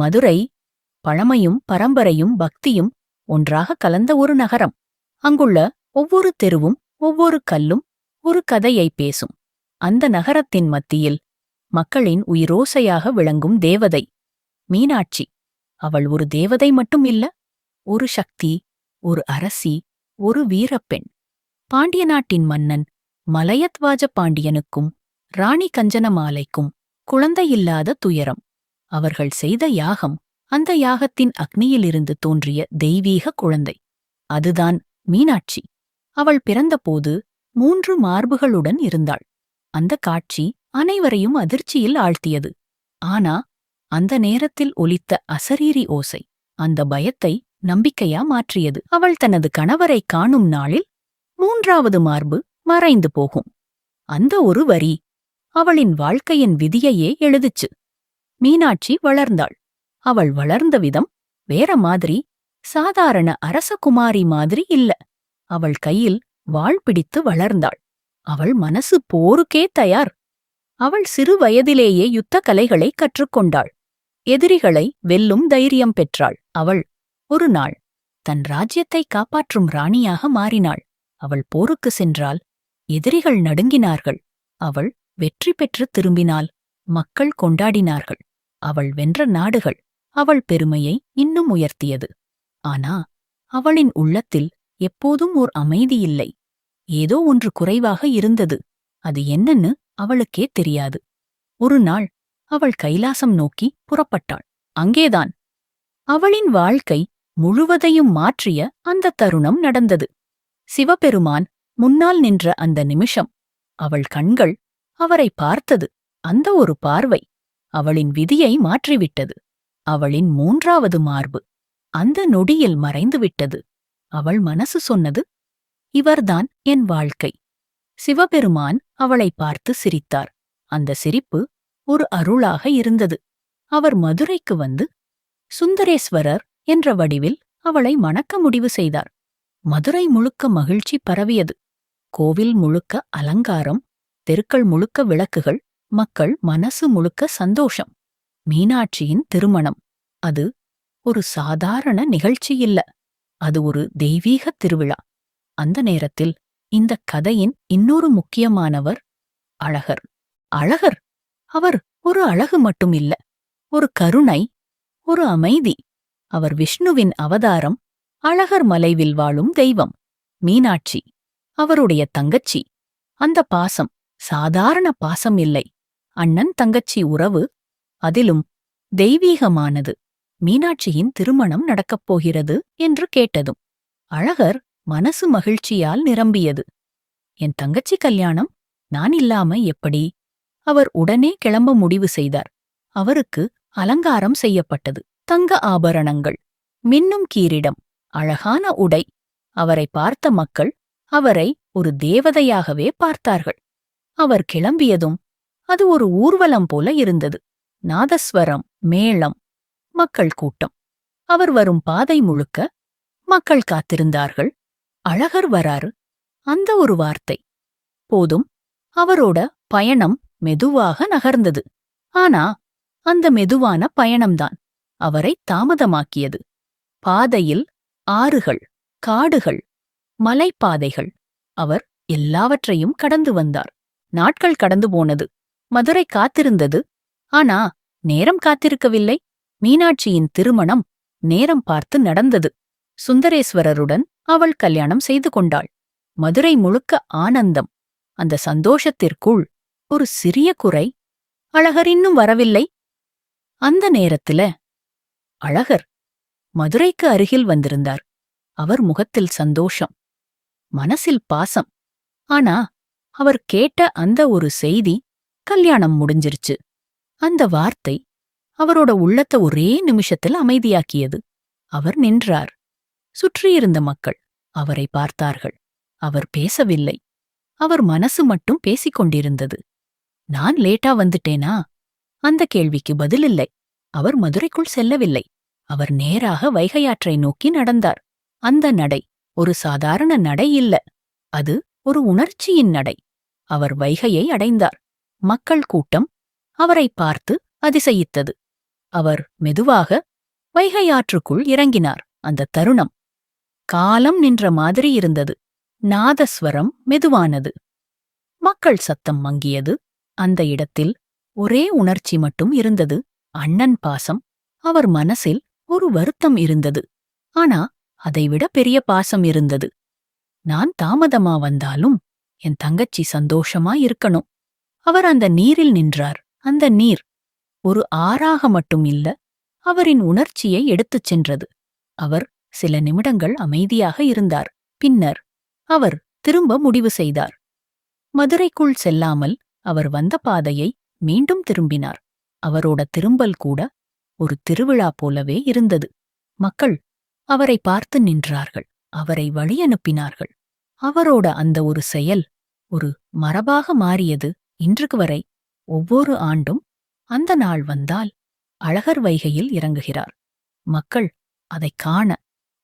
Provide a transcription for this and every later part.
மதுரை பழமையும் பரம்பரையும் பக்தியும் ஒன்றாக கலந்த ஒரு நகரம். அங்குள்ள ஒவ்வொரு தெருவும் ஒவ்வொரு கல்லும் ஒரு கதையை பேசும். அந்த நகரத்தின் மத்தியில் மக்களின் உயிரோசையாக விளங்கும் தேவதை மீனாட்சி. அவள் ஒரு தேவதை மட்டும் இல்ல, ஒரு சக்தி, ஒரு அரசி, ஒரு வீரப்பெண். பாண்டிய நாட்டின் மன்னன் மலையத்வாஜ பாண்டியனுக்கும் ராணி கஞ்சனமாலைக்கும் குழந்தையில்லாத துயரம். அவர்கள் செய்த யாகம், அந்த யாகத்தின் அக்னியிலிருந்து தோன்றிய தெய்வீக குழந்தை. அதுதான் மீனாட்சி. அவள் பிறந்தபோது 3 மார்புகளுடன் இருந்தாள். அந்த காட்சி அனைவரையும் அதிர்ச்சியில் ஆழ்த்தியது. ஆனா அந்த நேரத்தில் ஒலித்த அசரீரி ஓசை அந்த பயத்தை நம்பிக்கையா மாற்றியது. அவள் தனது கணவரை காணும் நாளில் 3வது மார்பு மறைந்து போகும். அந்த ஒரு வரி அவளின் வாழ்க்கையின் விதியையே எழுதுச்சு. மீனாட்சி வளர்ந்தாள். அவள் வளர்ந்த விதம் வேற மாதிரி, சாதாரண அரசகுமாரி மாதிரி இல்ல. அவள் கையில் வாள் பிடித்து வளர்ந்தாள். அவள் மனசு போருக்கே தயார். அவள் சிறு வயதிலேயே யுத்த கலைகளை கற்றுக்கொண்டாள். எதிரிகளை வெல்லும் தைரியம் பெற்றாள். அவள் ஒரு நாள் தன் ராஜ்யத்தை காப்பாற்றும் ராணியாக மாறினாள். அவள் போருக்கு சென்றால் எதிரிகள் நடுங்கினார்கள். அவள் வெற்றி பெற்று திரும்பினாள். மக்கள் கொண்டாடினார்கள். அவள் வென்ற நாடுகள் அவள் பெருமையை இன்னும் உயர்த்தியது. ஆனா அவளின் உள்ளத்தில் எப்போதும் ஓர் அமைதியில்லை. ஏதோ ஒன்று குறைவாக இருந்தது. அது என்னன்னு அவளுக்கே தெரியாது. ஒரு நாள் அவள் கைலாசம் நோக்கி புறப்பட்டாள். அங்கேதான் அவளின் வாழ்க்கை முழுவதையும் மாற்றிய அந்த தருணம் நடந்தது. சிவபெருமான் முன்னால் நின்ற அந்த நிமிஷம், அவள் கண்கள் அவரை பார்த்தது. அந்த ஒரு பார்வை அவளின் விதியை மாற்றிவிட்டது. அவளின் 3வது மார்பு அந்த நொடியில் மறைந்துவிட்டது. அவள் மனசு சொன்னது, இவர்தான் என் வாழ்க்கை. சிவபெருமான் அவளை பார்த்து சிரித்தார். அந்த சிரிப்பு ஒரு அருளாக இருந்தது. அவர் மதுரைக்கு வந்து சுந்தரேஸ்வரர் என்ற வடிவில் அவளை மணக்க முடிவு செய்தார். மதுரை முழுக்க மகிழ்ச்சி பரவியது. கோவில் முழுக்க அலங்காரம், தெருக்கள் முழுக்க விளக்குகள், மக்கள் மனசு முழுக்க சந்தோஷம். மீனாட்சியின் திருமணம் அது ஒரு சாதாரண நிகழ்ச்சியில்ல, அது ஒரு தெய்வீக திருவிழா. அந்த நேரத்தில் இந்த கதையின் இன்னொரு முக்கியமானவர் அழகர். அழகர் அவர் ஒரு அழகு மட்டும் இல்ல, ஒரு கருணை, ஒரு அமைதி. அவர் விஷ்ணுவின் அவதாரம், அழகர் மலைவில் வாழும் தெய்வம். மீனாட்சி அவருடைய தங்கச்சி. அந்த பாசம் சாதாரண பாசம் இல்லை, அண்ணன் தங்கச்சி உறவு, அதிலும் தெய்வீகமானது. மீனாட்சியின் திருமணம் நடக்கப் போகிறது என்று கேட்டதும் அழகர் மனசு மகிழ்ச்சியால் நிரம்பியது. என் தங்கச்சி கல்யாணம் நான் இல்லாம எப்படி? அவர் உடனே கிளம்ப முடிவு செய்தார். அவருக்கு அலங்காரம் செய்யப்பட்டது. தங்க ஆபரணங்கள், மின்னும் கீரிடம், அழகான உடை. அவரை பார்த்த மக்கள் அவரை ஒரு தேவதையாகவே பார்த்தார்கள். அவர் கிளம்பியதும் அது ஒரு ஊர்வலம் போல இருந்தது. நாதஸ்வரம், மேளம், மக்கள் கூட்டம். அவர் வரும் பாதை முழுக்க மக்கள் காத்திருந்தார்கள். அழகர் வராரு, அந்த ஒரு வார்த்தை போதும். அவரோட பயணம் மெதுவாக நகர்ந்தது. ஆனா அந்த மெதுவான பயணம்தான் அவரை தாமதமாக்கியது. பாதையில் ஆறுகள், காடுகள், மலைப்பாதைகள். அவர் எல்லாவற்றையும் கடந்து வந்தார். நாட்கள் கடந்து போனது. மதுரை காத்திருந்தது. ஆனா நேரம் காத்திருக்கவில்லை. மீனாட்சியின் திருமணம் நேரம் பார்த்து நடந்தது. சுந்தரேஸ்வரருடன் அவள் கல்யாணம் செய்து கொண்டாள். மதுரை முழுக்க ஆனந்தம். அந்த சந்தோஷத்திற்குள் ஒரு சிறிய குறை, அழகர் இன்னும் வரவில்லை. அந்த நேரத்துல அழகர் மதுரைக்கு அருகில் வந்திருந்தார். அவர் முகத்தில் சந்தோஷம், மனசில் பாசம். ஆனா அவர் கேட்ட அந்த ஒரு செய்தி, கல்யாணம் முடிஞ்சிருச்சு. அந்த வார்த்தை அவரோட உள்ளத்தை ஒரே நிமிஷத்தில் அமைதியாக்கியது. அவர் நின்றார். சுற்றியிருந்த மக்கள் அவரை பார்த்தார்கள். அவர் பேசவில்லை. அவர் மனசு மட்டும் பேசிக் கொண்டிருந்தது. நான் லேட்டா வந்துட்டேனா? அந்த கேள்விக்கு பதிலில்லை. அவர் மதுரைக்குள் செல்லவில்லை. அவர் நேராக வைகையாற்றை நோக்கி நடந்தார். அந்த நடை ஒரு சாதாரண நடை இல்ல, அது ஒரு உணர்ச்சியின் நடை. அவர் வைகையை அடைந்தார். மக்கள் கூட்டம் அவரை பார்த்து அதிசயித்தது. அவர் மெதுவாக வைகை ஆற்றுக்குள் இறங்கினார். அந்த தருணம் காலம் நின்ற மாதிரி இருந்தது. நாதஸ்வரம் மெதுவானது. மக்கள் சத்தம் மங்கியது. அந்த இடத்தில் ஒரே உணர்ச்சி மட்டும் இருந்தது. அண்ணன் பாசம். அவர் மனசில் ஒரு வருத்தம் இருந்தது. ஆனா அதைவிட பெரிய பாசம் இருந்தது. நான் தாமதமா வந்தாலும் என் தங்கச்சி சந்தோஷமா இருக்கணும். அவர் அந்த நீரில் நின்றார். அந்த நீர் ஒரு ஆறாக மட்டும் இல்ல, அவரின் உணர்ச்சியை எடுத்துச் சென்றது. அவர் சில நிமிடங்கள் அமைதியாக இருந்தார். பின்னர் அவர் திரும்ப முடிவு செய்தார். மதுரைக்குள் செல்லாமல் அவர் வந்த பாதையை மீண்டும் திரும்பினார். அவரோட திரும்பல் கூட ஒரு திருவிழா போலவே இருந்தது. மக்கள் அவரை பார்த்து நின்றார்கள். அவரை வழியனுப்பினார்கள். அவரோட அந்த ஒரு செயல் ஒரு மரபாக மாறியது. இன்றுக்கு வரை ஒவ்வொரு ஆண்டும் அந்த நாள் வந்தால் அழகர் வைகையில் இறங்குகிறார். மக்கள் அதைக் காண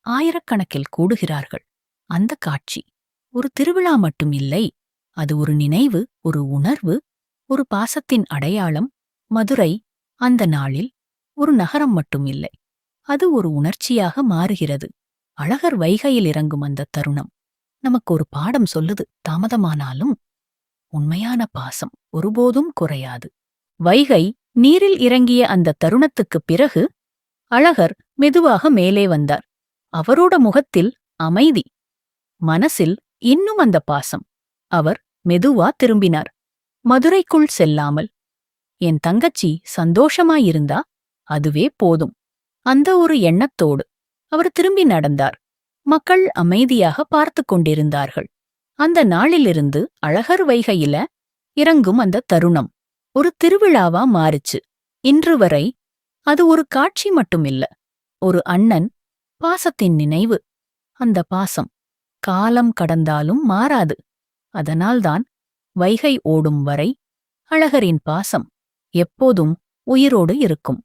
ஆயிரக்கணக்கில் கூடுகிறார்கள். அந்த காட்சி ஒரு திருவிழா மட்டும் இல்லை, அது ஒரு நினைவு, ஒரு உணர்வு, ஒரு பாசத்தின் அடையாளம். மதுரை அந்த நாளில் ஒரு நகரம் மட்டும் இல்லை, அது ஒரு உணர்ச்சியாக மாறுகிறது. அழகர் வைகையில் இறங்கும் அந்த தருணம் நமக்கு ஒரு பாடம் சொல்லுது. தாமதமானாலும் உண்மையான பாசம் ஒருபோதும் குறையாது. வைகை நீரில் இறங்கிய அந்த தருணத்துக்குப் பிறகு அழகர் மெதுவாக மேலே வந்தார். அவரோட முகத்தில் அமைதி, மனசில் இன்னும் அந்த பாசம். அவர் மெதுவா திரும்பினார். மதுரைக்குள் செல்லாமல் என் தங்கச்சி சந்தோஷமாயிருந்தா அதுவே போதும். அந்த ஒரு எண்ணத்தோடு அவர் திரும்பி நடந்தார். மக்கள் அமைதியாக பார்த்து கொண்டிருந்தார்கள். அந்த நாளிலிருந்து அழகர் வைகையில இறங்கும் அந்த தருணம் ஒரு திருவிழாவா மாறுச்சு. இன்று வரை அது ஒரு காட்சி மட்டுமில்ல, ஒரு அண்ணன் பாசத்தின் நினைவு. அந்த பாசம் காலம் கடந்தாலும் மாறாது. அதனால்தான் வைகை ஓடும் வரை அழகரின் பாசம் எப்போதும் உயிரோடு இருக்கும்.